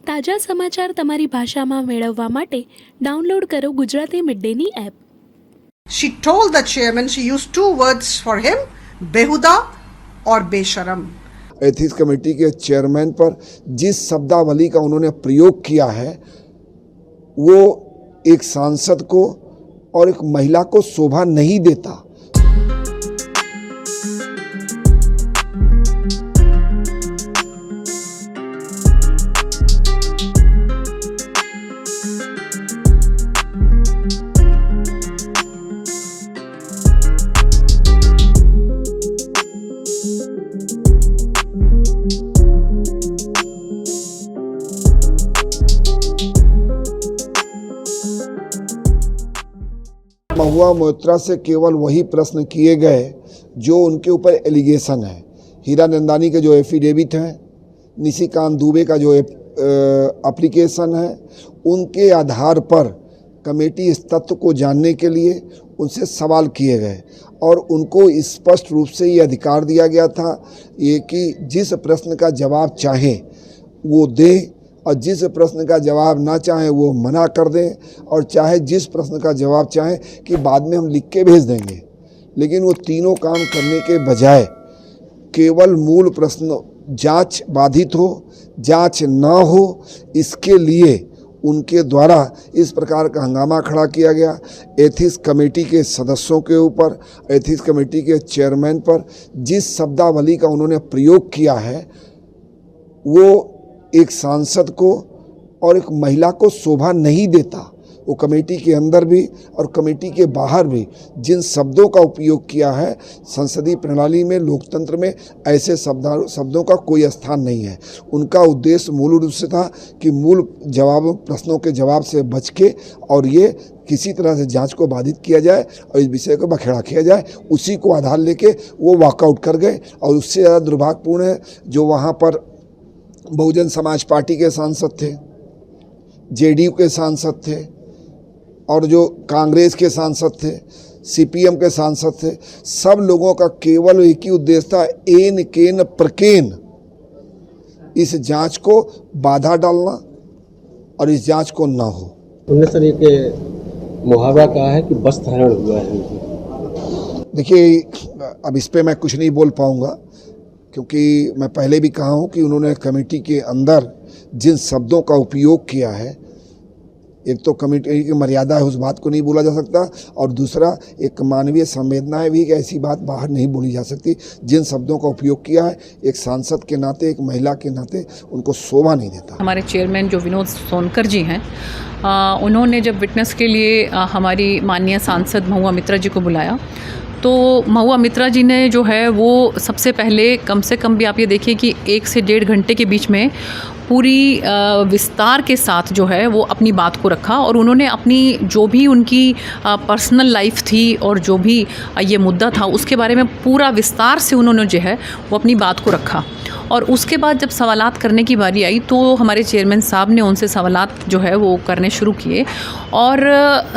તાજા સમાચાર તમારી ભાષામાં મેળવવા માટે ડાઉનલોડ કરો Gujarati mid Danny app. She told the chairman, she used two words for him, बेहुदा और बेशरम. एथिक्स कमेटी के चेयरमैन पर जिस शब्दावली का उन्होंने प्रयोग किया है वो एक सांसद को और एक महिला को शोभा नहीं देता. महुआ मोइत्रा से केवल वही प्रश्न किए गए जो उनके ऊपर एलिगेशन है. हीरा नंदानी के जो एफिडेविट हैं, निशिकांत दुबे का जो एप्लीकेशन है, उनके आधार पर कमेटी इस तथ्य को जानने के लिए उनसे सवाल किए गए और उनको स्पष्ट रूप से ये अधिकार दिया गया था ये कि जिस प्रश्न का जवाब चाहे वो दे और जिस प्रश्न का जवाब ना चाहे वो मना कर दें और चाहे जिस प्रश्न का जवाब चाहे कि बाद में हम लिख के भेज देंगे. लेकिन वो तीनों काम करने के बजाय केवल मूल प्रश्न जांच बाधित हो, जांच ना हो, इसके लिए उनके द्वारा इस प्रकार का हंगामा खड़ा किया गया. एथिक्स कमेटी के सदस्यों के ऊपर, एथिक्स कमेटी के चेयरमैन पर जिस शब्दावली का उन्होंने प्रयोग किया है वो एक सांसद को और एक महिला को शोभा नहीं देता. वो कमेटी के अंदर भी और कमेटी के बाहर भी जिन शब्दों का उपयोग किया है, संसदीय प्रणाली में, लोकतंत्र में ऐसे शब्दों का कोई स्थान नहीं है. उनका उद्देश्य मूल रूप से था कि मूल प्रश्नों के जवाब से बच के और ये किसी तरह से जांच को बाधित किया जाए और इस विषय को बखेड़ा किया जाए, उसी को आधार लेके वो वॉकआउट कर गए. और उससे ज़्यादा दुर्भाग्यपूर्ण है जो वहाँ पर बहुजन समाज पार्टी के सांसद थे, जेडीयू के सांसद थे और जो कांग्रेस के सांसद थे, सीपीएम के सांसद थे, सब लोगों का केवल एक ही उद्देश्य था, एन केन प्रकेन इस जांच को बाधा डालना और इस जांच को ना हो. उन्होंने सर एक मुहावरा कहा है कि बस धारण हुआ है. देखिए, अब इस पे मैं कुछ नहीं बोल पाऊंगा क्योंकि मैं पहले भी कहा हूँ कि उन्होंने कमेटी के अंदर जिन शब्दों का उपयोग किया है, एक तो कमेटी की मर्यादा है, उस बात को नहीं बोला जा सकता, और दूसरा एक मानवीय संवेदना है भी कि ऐसी बात बाहर नहीं बोली जा सकती. जिन शब्दों का उपयोग किया है एक सांसद के नाते, एक महिला के नाते उनको शोभा नहीं देता. हमारे चेयरमैन जो विनोद सोनकर जी हैं, उन्होंने जब विटनेस के लिए हमारी माननीय सांसद महुआ मित्रा जी को बुलाया तो महुआ मित्रा जी ने जो है वो सबसे पहले कम से कम भी आप ये देखिए कि 1 से 1.5 घंटे के बीच में पूरी विस्तार के साथ जो है वो अपनी बात को रखा और उन्होंने अपनी जो भी उनकी पर्सनल लाइफ थी और जो भी ये मुद्दा था उसके बारे में पूरा विस्तार से उन्होंने जो है वो अपनी बात को रखा. और उसके बाद जब सवालात करने की बारी आई तो हमारे चेयरमैन साहब ने उनसे सवालात जो है वो करने शुरू किए और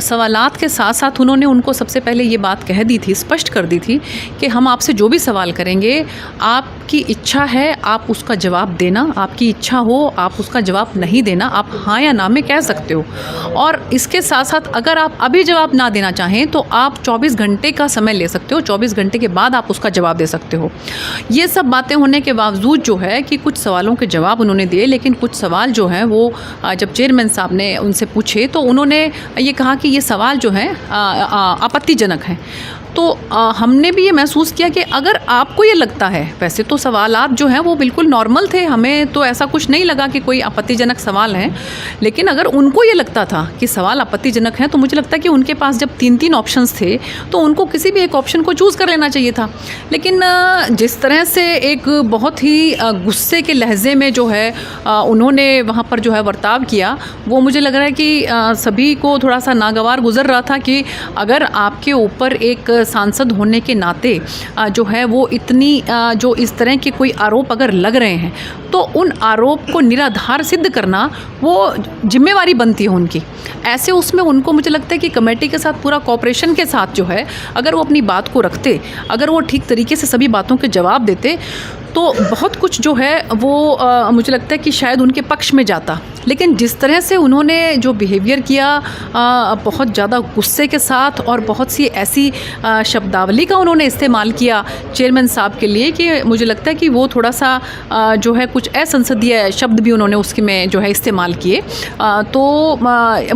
सवालात के साथ साथ उन्होंने उनको सबसे पहले ये बात कह दी थी, स्पष्ट कर दी थी कि हम आपसे जो भी सवाल करेंगे, आपकी इच्छा है आप उसका जवाब देना, आपकी इच्छा हो आप उसका जवाब नहीं देना, आप हाँ या ना में कह सकते हो. और इसके साथ साथ अगर आप अभी जवाब ना देना चाहें तो आप 24 घंटे का समय ले सकते हो, 24 घंटे के बाद आप उसका जवाब दे सकते हो. ये सब बातें होने के बावजूद जो है कि कुछ सवालों के जवाब उन्होंने दिए, लेकिन कुछ सवाल जो हैं वो जब चेयरमैन साहब ने उनसे पूछे तो उन्होंने ये कहा कि ये सवाल जो हैं आपत्तिजनक हैं. तो हमने भी ये महसूस किया कि अगर आपको ये लगता है, वैसे तो सवालात जो हैं वो बिल्कुल नॉर्मल थे, हमें तो ऐसा कुछ नहीं लगा कि कोई आपत्तिजनक सवाल हैं, लेकिन अगर उनको ये लगता था कि सवाल आपत्तिजनक हैं तो मुझे लगता है कि उनके पास जब 3 ऑप्शंस थे तो उनको किसी भी एक ऑप्शन को चूज़ कर लेना चाहिए था. लेकिन जिस तरह से एक बहुत ही गुस्से के लहजे में जो है उन्होंने वहाँ पर जो है बर्ताव किया, वो मुझे लग रहा है कि सभी को थोड़ा सा नागवार गुजर रहा था कि अगर आपके ऊपर एक सांसद होने के नाते जो है वो इतनी जो इस तरह के कोई आरोप अगर लग रहे हैं तो उन आरोप को निराधार सिद्ध करना वो जिम्मेवारी बनती है उनकी. ऐसे उसमें उनको मुझे लगता है कि कमेटी के साथ पूरा कोऑपरेशन के साथ जो है अगर वो अपनी बात को रखते, अगर वो ठीक तरीके से सभी बातों के जवाब देते तो बहुत कुछ जो है वो मुझे लगता है कि शायद उनके पक्ष में जाता. लेकिन जिस तरह से उन्होंने जो बिहेवियर किया बहुत ज़्यादा गुस्से के साथ और बहुत सी ऐसी शब्दावली का उन्होंने इस्तेमाल किया चेयरमैन साहब के लिए कि मुझे लगता है कि वो थोड़ा सा जो है कुछ असंसदीय शब्द भी उन्होंने उसके में जो है इस्तेमाल किए। तो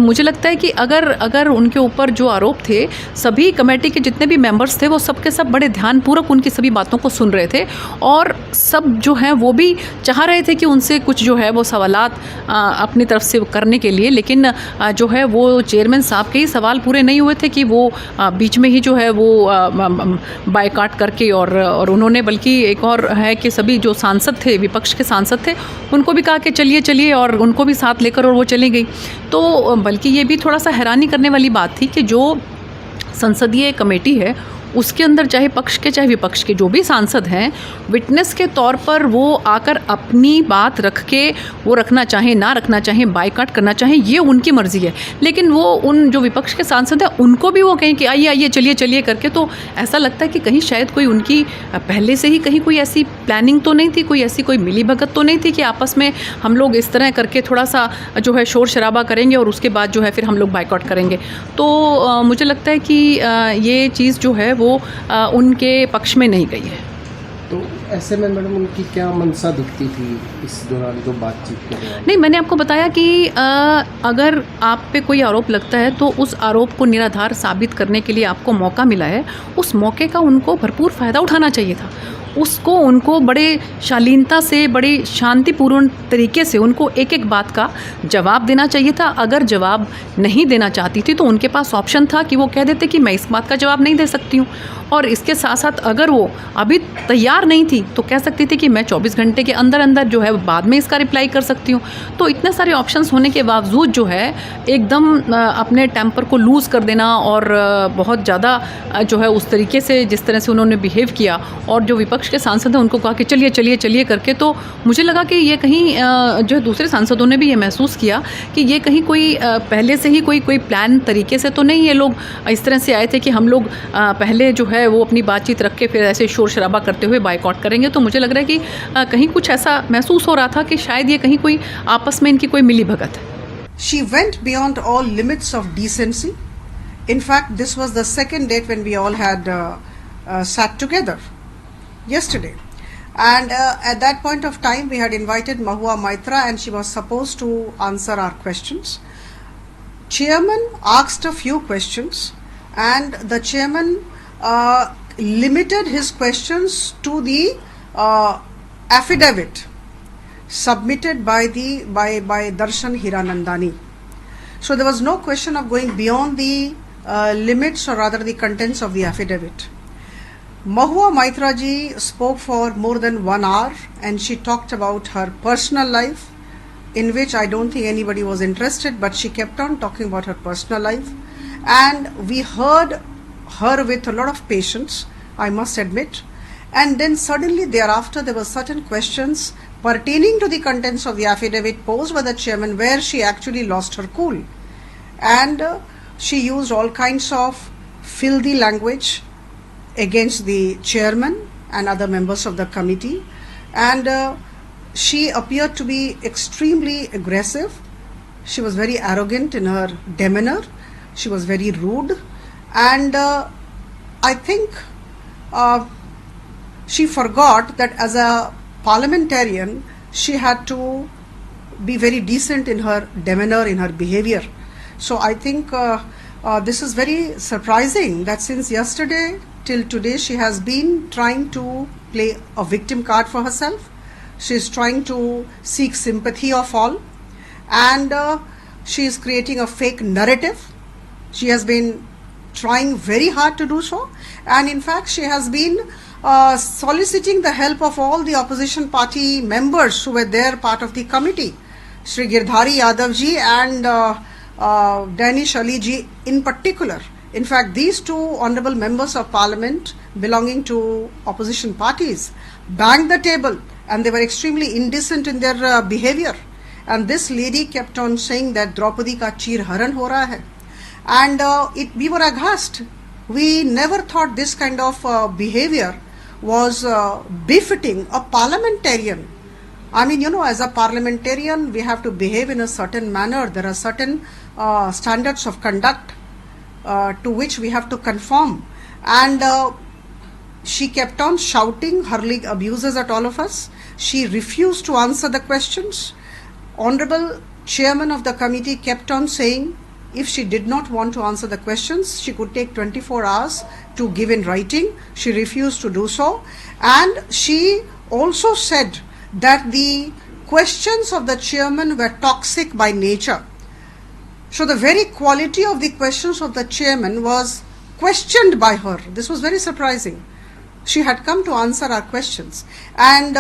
मुझे लगता है कि अगर उनके ऊपर जो आरोप थे, सभी कमेटी के जितने भी मेंबर्स थे वो सब के सब बड़े ध्यानपूर्वक उनकी सभी बातों को सुन रहे थे और सब जो है वो भी चाह रहे थे कि उनसे कुछ जो है वो सवालात अपनी तरफ से करने के लिए, लेकिन जो है वो चेयरमैन साहब के ही सवाल पूरे नहीं हुए थे कि वो बीच में ही जो है वो बायकाट करके और उन्होंने बल्कि एक और है कि सभी जो सांसद थे, विपक्ष के सांसद थे, उनको भी कहा कि चलिए चलिए और उनको भी साथ लेकर और वो चली गई। तो बल्कि ये भी थोड़ा सा हैरानी करने वाली बात थी कि जो संसदीय कमेटी है उसके अंदर चाहे पक्ष के चाहे विपक्ष के जो भी सांसद हैं, विटनेस के तौर पर वो आकर अपनी बात रख के वो रखना चाहें ना रखना चाहें, बायकाट करना चाहें, ये उनकी मर्ज़ी है। लेकिन वो उन जो विपक्ष के सांसद हैं उनको भी वो कहें कि आइए आइए चलिए चलिए करके, तो ऐसा लगता है कि कहीं शायद कोई उनकी पहले से ही कहीं कोई ऐसी प्लानिंग तो नहीं थी, कोई ऐसी कोई मिली भगत तो नहीं थी कि आपस में हम लोग इस तरह करके थोड़ा सा जो है शोर शराबा करेंगे और उसके बाद जो है फिर हम लोग बायकाट करेंगे। तो मुझे लगता है कि ये चीज़ जो है वो उनके पक्ष में नहीं गई है। तो ऐसे में मैडम उनकी क्या मंशा दिखती थी इस दौरान जो बातचीत के दौरान? नहीं, मैंने आपको बताया कि अगर आप पे कोई आरोप लगता है तो उस आरोप को निराधार साबित करने के लिए आपको मौका मिला है, उस मौके का उनको भरपूर फ़ायदा उठाना चाहिए था। उसको उनको बड़े शालीनता से, बड़े शांतिपूर्ण तरीके से उनको एक एक बात का जवाब देना चाहिए था। अगर जवाब नहीं देना चाहती थी तो उनके पास ऑप्शन था कि वो कह देते कि मैं इस बात का जवाब नहीं दे सकती हूँ, और इसके साथ साथ अगर वो अभी तैयार नहीं थी तो कह सकती थी कि मैं 24 घंटे के अंदर अंदर जो है बाद में इसका रिप्लाई कर सकती हूँ। तो इतने सारे ऑप्शंस होने के बावजूद जो है एकदम अपने टेम्पर को लूज़ कर देना और बहुत ज़्यादा जो है उस तरीके से जिस तरह से उन्होंने बिहेव किया और जो विपक्ष के सांसद हैं उनको कहा कि चलिए चलिए चलिए करके, तो मुझे लगा कि ये कहीं जो है दूसरे सांसदों ने भी ये महसूस किया कि ये कहीं कोई पहले से ही कोई प्लान तरीके से तो नहीं ये लोग इस तरह से आए थे कि हम लोग पहले जो है वो अपनी बातचीत रख के फिर ऐसे शोर शराबा करते हुए बायकॉट करेंगे। तो मुझे लग रहा है कि कहीं कुछ ऐसा महसूस हो रहा था कि शायद ये कहीं कोई आपस में इनकी कोई मिली भगत है। She went beyond all limits of decency. In fact, this was the second date when we all had sat together yesterday. And at that point of time, we had invited Mahua Maitra and she was supposed to answer our questions. Chairman asked a few questions and the chairman limited his questions to the affidavit submitted by Darshan Hiranandani. So there was no question of going beyond the limits or rather the contents of the affidavit. Mahua Maitra ji spoke for more than 1 hour and she talked about her personal life, in which I don't think anybody was interested, but she kept on talking about her personal life and we heard her with a lot of patience, I must admit. And then suddenly thereafter there were certain questions pertaining to the contents of the affidavit posed by the chairman where she actually lost her cool and she used all kinds of filthy language against the chairman and other members of the committee, and she appeared to be extremely aggressive. She was very arrogant in her demeanor, she was very rude, and I think she forgot that as a parliamentarian she had to be very decent in her demeanor, in her behavior. So I think this is very surprising that since yesterday till today she has been trying to play a victim card for herself. She is trying to seek sympathy of all and she is creating a fake narrative. She has been trying very hard to do so, and in fact she has been soliciting the help of all the opposition party members who were there part of the committee, Shri Girdhari Yadav ji and Danish Ali ji in particular. In fact, these two honorable members of parliament belonging to opposition parties banged the table and they were extremely indecent in their behavior, and this lady kept on saying that Draupadi ka cheer haran ho raha hai, and we were aghast. We never thought this kind of behavior was befitting a parliamentarian I mean, you know, as a parliamentarian, we have to behave in a certain manner. There are certain standards of conduct to which we have to conform. And she kept on shouting, hurling abuses at all of us. She refused to answer the questions. Honorable Chairman of the committee kept on saying if she did not want to answer the questions, she could take 24 hours to give in writing. She refused to do so. And she also said that the questions of the chairman were toxic by nature. So the very quality of the questions of the chairman was questioned by her. This was very surprising. She had come to answer our questions. And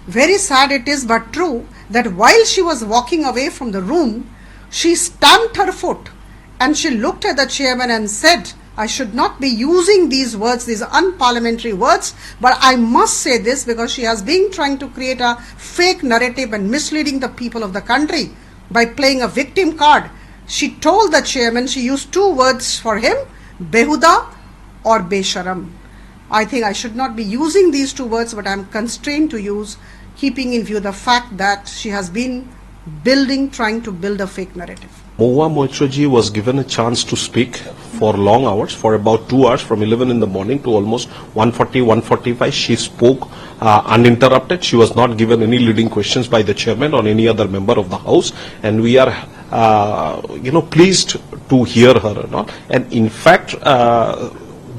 very sad it is, but true, that while she was walking away from the room, she stamped her foot and she looked at the chairman and said, I should not be using these words, these unparliamentary words, but I must say this because she has been trying to create a fake narrative and misleading the people of the country by playing a victim card. She told the chairman, she used two words for him, behuda or besharam. I think I should not be using these two words, but I am constrained to use, keeping in view the fact that she has been trying to build a fake narrative. Mahua Moitra ji was given a chance to speak for long hours, for about 2 hours, from 11 in the morning to almost 1:40, 1:45. She spoke uninterrupted. She was not given any leading questions by the chairman or any other member of the house, and we are, pleased to hear her and all. And in fact,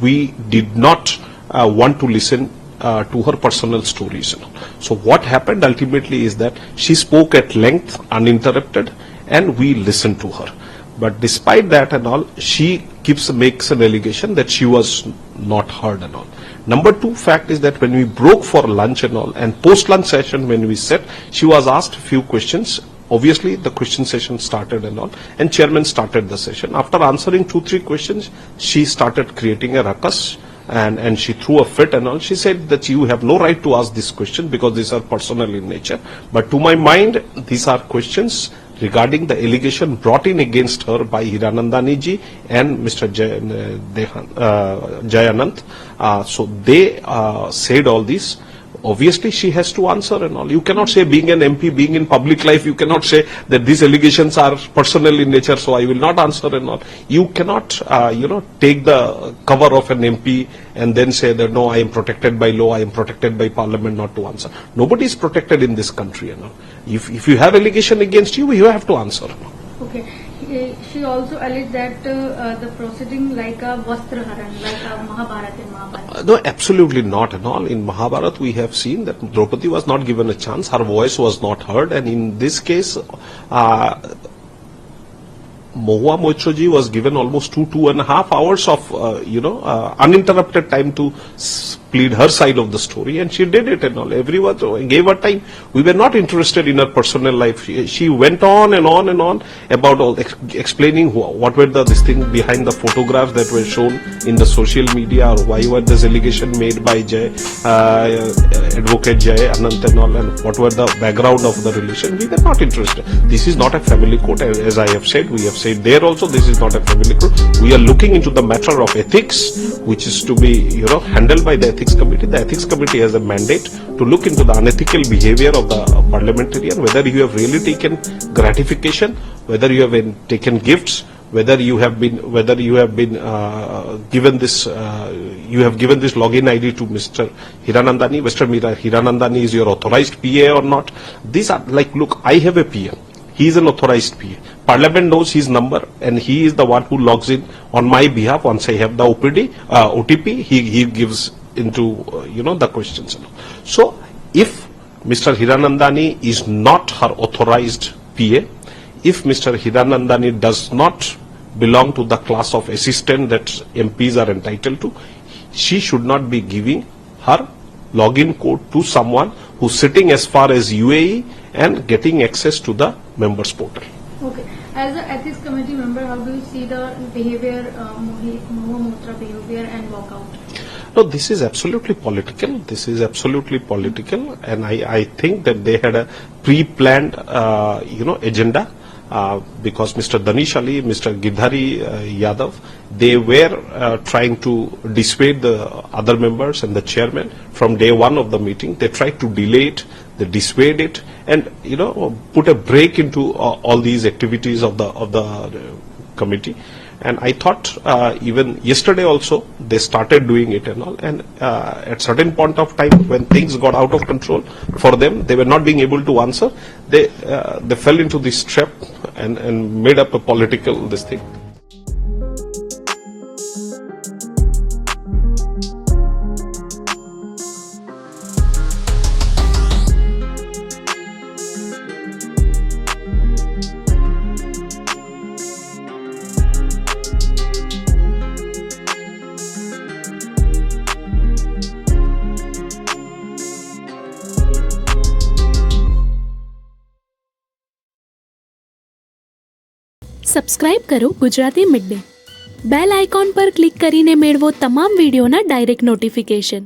we did not want to listen to her personal stories. So what happened ultimately is that she spoke at length, uninterrupted, and we listened to her. But despite that and all, she makes an allegation that she was not heard and all. Number two fact is that when we broke for lunch and all, and post-lunch session when we sat, she was asked a few questions. Obviously, the question session started and all, and chairman started the session. After answering 2-3 questions, she started creating a ruckus. And she threw a fit and all. She said that you have no right to ask this question because these are personal in nature. But to my mind, these are questions regarding the allegation brought in against her by Hiranandani ji and Mr. Jayanant. So they said all this. Obviously, she has to answer and all. You cannot say, being an MP, being in public life, you cannot say that these allegations are personal in nature, so I will not answer and all. You cannot, take the cover of an MP and then say that, no, I am protected by law, I am protected by parliament not to answer. Nobody is protected in this country and all. If you have allegation against you, you have to answer. Okay. She also alleged that the proceeding like a Vastraharan, like a Mahabharata in Mahabharata. No, absolutely not at all. In Mahabharata, we have seen that Draupadi was not given a chance. Her voice was not heard. And in this case, Mahua Moitra ji was given almost 2.5 hours of, uninterrupted time to plead her side of the story, and she did it and all. Everyone gave her time. We were not interested in her personal life. She went on and on and on about all, explaining what were this thing behind the photographs that were shown in the social media, or why were this allegation made by Advocate Jay Anant and all, and what were the background of the relation. We were not interested. This is not a family court, as I have said. We have said there also, this is not a family court. We are looking into the matter of ethics, which is to be, handled by the ethics committee. The ethics committee has a mandate to look into the unethical behavior of the parliamentarian, whether you have really taken gratification, whether you have taken gifts, whether you have been given this login ID to Mr. Hiranandani. Mr. Hiranandani is your authorized PA or not. These are like, look, I have a PA. He is an authorized PA. Parliament knows his number, and he is the one who logs in on my behalf. Once I have the OTP, he gives into the questions. So if Mr. Hiranandani is not her authorized PA, if Mr. Hiranandani does not belong to the class of assistant that MPs are entitled to, she should not be giving her login code to someone who's sitting as far as UAE and getting access to the members portal. Okay. As an ethics committee member, how do you see the behavior, Mahua Moitra behavior and walkout? No, this is absolutely political. This is absolutely political, and I think that they had a pre-planned, agenda. Because Mr. Danish Ali, Mr. Girdhari Yadav, they were trying to dissuade the other members and the chairman from day one of the meeting. They tried to delay it. they dissuade it, and put a break into all these activities of the committee. And I thought even yesterday also they started doing it and all. And at certain point of time when things got out of control for them, they were not being able to answer. They fell into this trap and made up a political this thing. Subscribe કરો Gujarati mid day. Bell icon પર click કરીને મેળવો તમામ વિડીયોના direct notification.